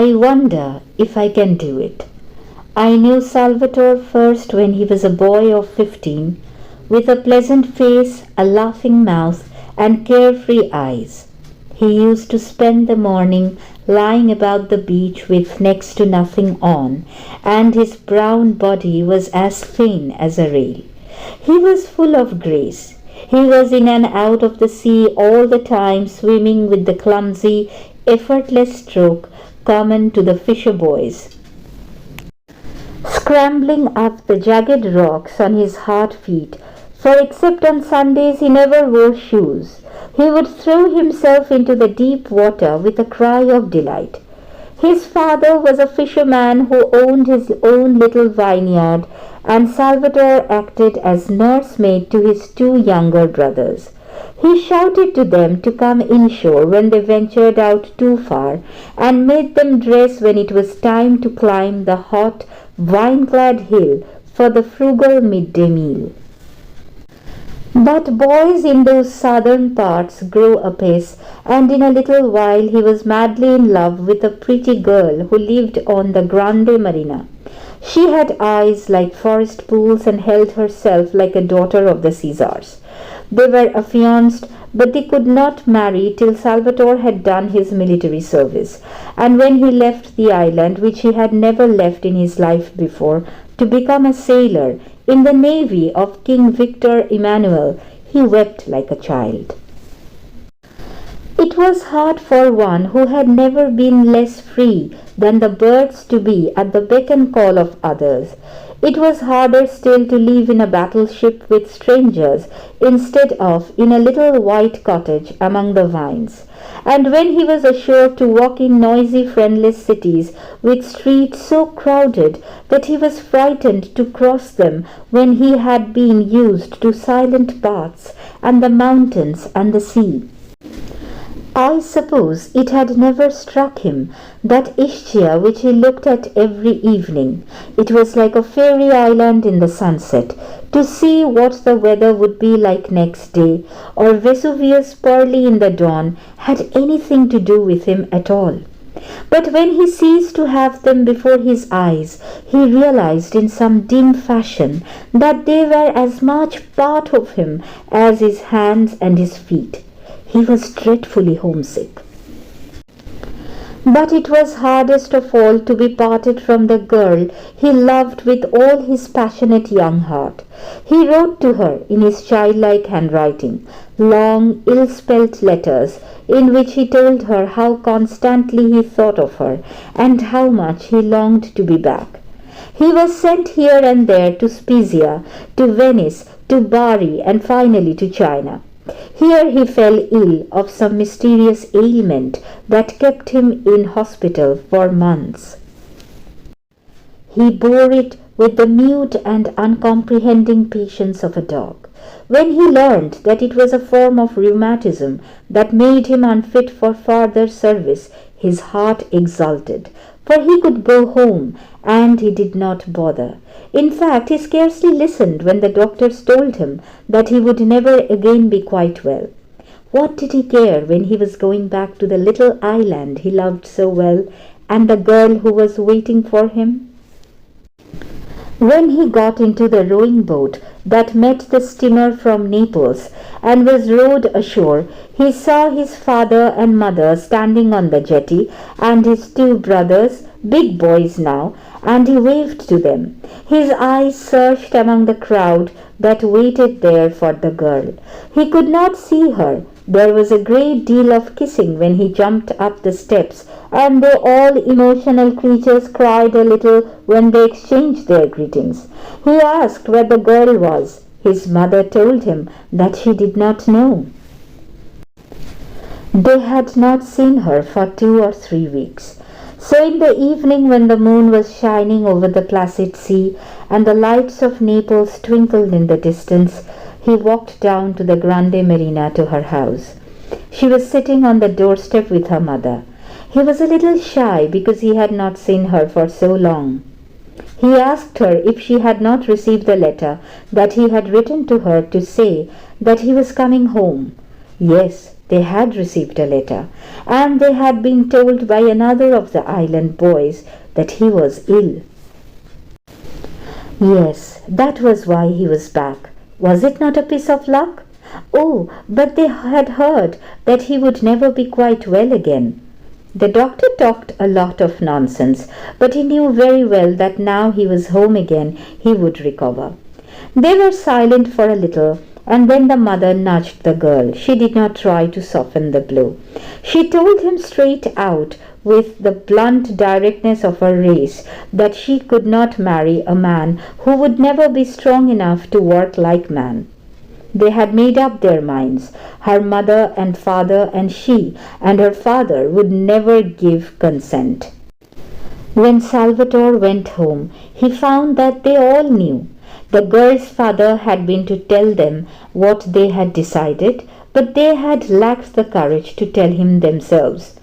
I wonder if I can do it. I knew Salvatore first when he was a boy of 15, with a pleasant face, a laughing mouth, and carefree eyes. He used to spend the morning lying about the beach with next to nothing on, and his brown body was as thin as a rail. He was full of grace. He was in and out of the sea all the time, swimming with the clumsy, effortless stroke common to the fisher boys. Scrambling up the jagged rocks on his hard feet, for except on Sundays he never wore shoes, he would throw himself into the deep water with a cry of delight. His father was a fisherman who owned his own little vineyard, and Salvatore acted as nursemaid to his two younger brothers. He shouted to them to come inshore when they ventured out too far, and made them dress when it was time to climb the hot, vine-clad hill for the frugal midday meal. But boys in those southern parts grow apace, and in a little while he was madly in love with a pretty girl who lived on the Grande Marina. She had eyes like forest pools and held herself like a daughter of the Caesars. They were affianced, but they could not marry till Salvatore had done his military service, and when he left the island, which he had never left in his life before, to become a sailor in the navy of King Victor Emmanuel, he wept like a child. It was hard for one who had never been less free than the birds to be at the beck and call of others. It was harder still to live in a battleship with strangers instead of in a little white cottage among the vines. And when he was assured to walk in noisy, friendless cities with streets so crowded that he was frightened to cross them when he had been used to silent paths and the mountains and the sea. I suppose it had never struck him that Ischia which he looked at every evening, it was like a fairy island in the sunset, to see what the weather would be like next day, or Vesuvius pearly in the dawn, had anything to do with him at all. But when he ceased to have them before his eyes, he realized in some dim fashion that they were as much part of him as his hands and his feet. He was dreadfully homesick. But it was hardest of all to be parted from the girl he loved with all his passionate young heart. He wrote to her in his childlike handwriting, long, ill-spelt letters, in which he told her how constantly he thought of her, and how much he longed to be back. He was sent here and there to Spezia, to Venice, to Bari, and finally to China. Here he fell ill of some mysterious ailment that kept him in hospital for months. He bore it with the mute and uncomprehending patience of a dog. When he learned that it was a form of rheumatism that made him unfit for farther service, his heart exulted, for he could go home, and he did not bother. In fact, he scarcely listened when the doctors told him that he would never again be quite well. What did he care when he was going back to the little island he loved so well, and the girl who was waiting for him? When he got into the rowing boat that met the steamer from Naples and was rowed ashore, he saw his father and mother standing on the jetty, and his two brothers, big boys now, and he waved to them. His eyes searched among the crowd that waited there for the girl. He could not see her. There was a great deal of kissing when he jumped up the steps, and though all emotional creatures cried a little when they exchanged their greetings. He asked where the girl was. His mother told him that she did not know. They had not seen her for 2 or 3 weeks. So in the evening, when the moon was shining over the placid sea and the lights of Naples twinkled in the distance, he walked down to the Grande Marina to her house. She was sitting on the doorstep with her mother. He was a little shy because he had not seen her for so long. He asked her if she had not received the letter that he had written to her to say that he was coming home. Yes, They had received a letter, and they had been told by another of the island boys that he was ill. Yes, that was why he was back. Was it not a piece of luck? Oh, but they had heard that he would never be quite well again. The doctor talked a lot of nonsense, but he knew very well that now he was home again he would recover. They were silent for a little, and then the mother nudged the girl. She did not try to soften the blow. She told him straight out, with the blunt directness of her race, that she could not marry a man who would never be strong enough to work like man. They had made up their minds. Her mother and father and she and her father would never give consent. When Salvatore went home, he found that they all knew. The girl's father had been to tell them what they had decided, but they had lacked the courage to tell him themselves.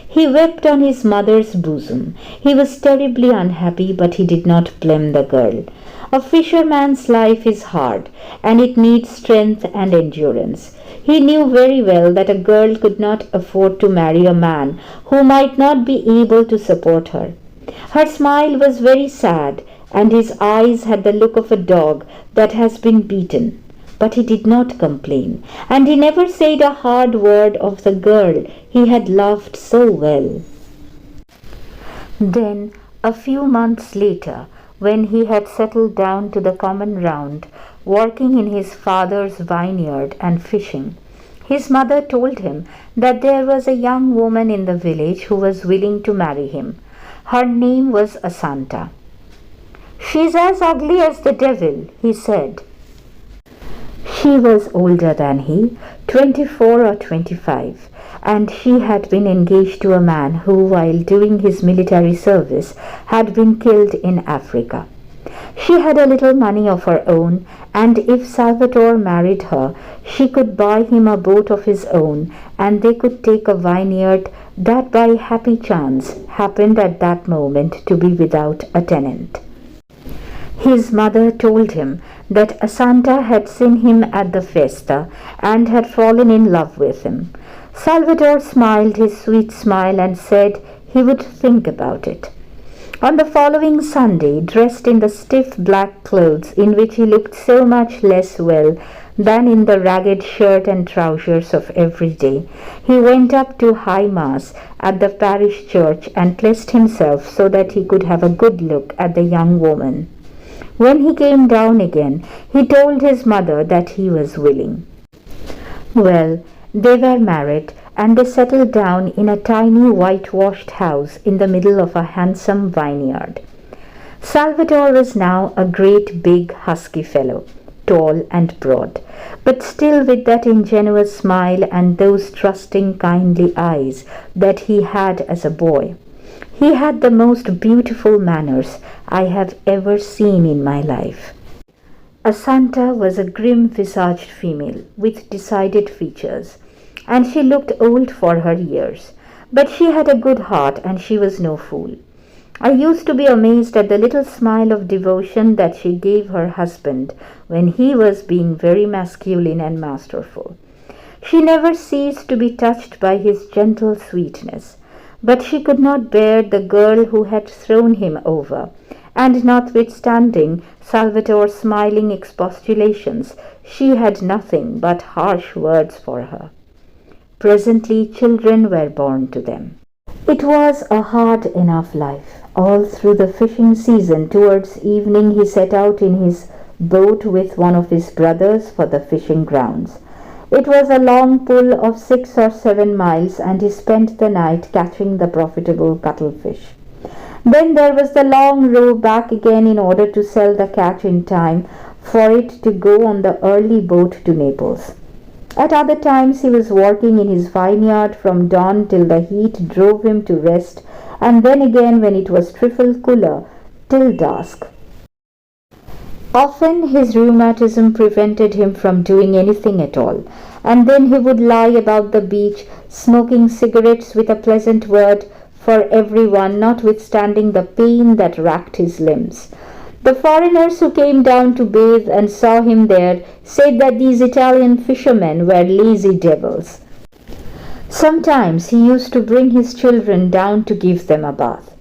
He wept on his mother's bosom. He was terribly unhappy, but he did not blame the girl. A fisherman's life is hard, and it needs strength and endurance. He knew very well that a girl could not afford to marry a man who might not be able to support her. Her smile was very sad, and his eyes had the look of a dog that has been beaten. But he did not complain, and he never said a hard word of the girl he had loved so well. Then, a few months later, when he had settled down to the common round, working in his father's vineyard and fishing, his mother told him that there was a young woman in the village who was willing to marry him. Her name was Asanta. "She's as ugly as the devil," he said. She was older than he, 24 or 25, and she had been engaged to a man who, while doing his military service, had been killed in Africa. She had a little money of her own, and if Salvatore married her, she could buy him a boat of his own, and they could take a vineyard that by happy chance happened at that moment to be without a tenant. His mother told him that Asanta had seen him at the festa and had fallen in love with him. Salvatore smiled his sweet smile and said he would think about it. On the following Sunday, dressed in the stiff black clothes in which he looked so much less well than in the ragged shirt and trousers of every day, he went up to High Mass at the parish church and placed himself so that he could have a good look at the young woman. When he came down again, he told his mother that he was willing. Well, they were married, and they settled down in a tiny whitewashed house in the middle of a handsome vineyard. Salvatore was now a great big husky fellow, tall and broad, but still with that ingenuous smile and those trusting, kindly eyes that he had as a boy. He had the most beautiful manners I have ever seen in my life. Asanta was a grim-visaged female with decided features, and she looked old for her years, but she had a good heart and she was no fool. I used to be amazed at the little smile of devotion that she gave her husband when he was being very masculine and masterful. She never ceased to be touched by his gentle sweetness, but she could not bear the girl who had thrown him over, and notwithstanding Salvatore's smiling expostulations, she had nothing but harsh words for her. Presently children were born to them. It was a hard enough life. All through the fishing season, towards evening, he set out in his boat with one of his brothers for the fishing grounds. It was a long pull of 6 or 7 miles, and he spent the night catching the profitable cuttlefish. Then there was the long row back again in order to sell the catch in time for it to go on the early boat to Naples. At other times he was working in his vineyard from dawn till the heat drove him to rest, and then again when it was trifle cooler till dusk. Often his rheumatism prevented him from doing anything at all, and then he would lie about the beach, smoking cigarettes with a pleasant word for everyone, notwithstanding the pain that racked his limbs. The foreigners who came down to bathe and saw him there said that these Italian fishermen were lazy devils. Sometimes he used to bring his children down to give them a bath.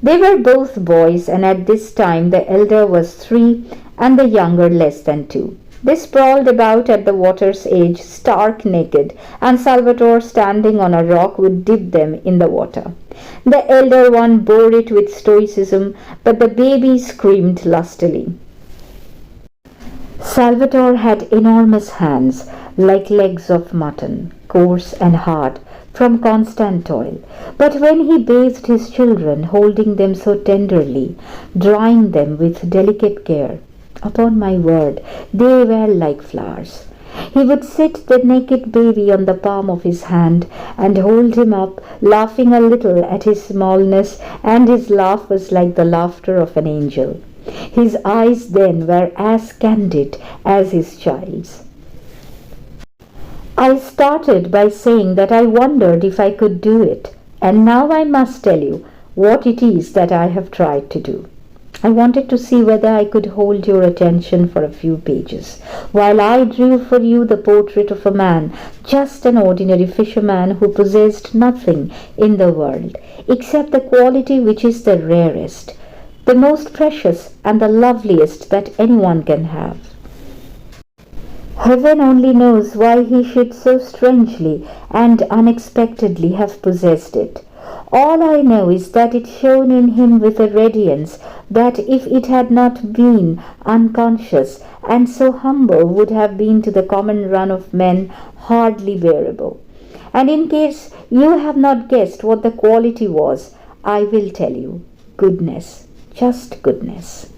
They were both boys, and at this time the elder was 3 and the younger less than 2. They sprawled about at the water's edge, stark naked, and Salvatore, standing on a rock, would dip them in the water. The elder one bore it with stoicism, but the baby screamed lustily. Salvatore had enormous hands, like legs of mutton, coarse and hard from constant toil. But when he bathed his children, holding them so tenderly, drying them with delicate care, upon my word, they were like flowers. He would sit the naked baby on the palm of his hand and hold him up, laughing a little at his smallness, and his laugh was like the laughter of an angel. His eyes then were as candid as his child's. I started by saying that I wondered if I could do it, and now I must tell you what it is that I have tried to do. I wanted to see whether I could hold your attention for a few pages, while I drew for you the portrait of a man, just an ordinary fisherman who possessed nothing in the world, except the quality which is the rarest, the most precious and the loveliest that anyone can have. Heaven only knows why he should so strangely and unexpectedly have possessed it. All I know is that it shone in him with a radiance that, if it had not been unconscious and so humble, would have been to the common run of men hardly bearable. And in case you have not guessed what the quality was, I will tell you. Goodness, just goodness.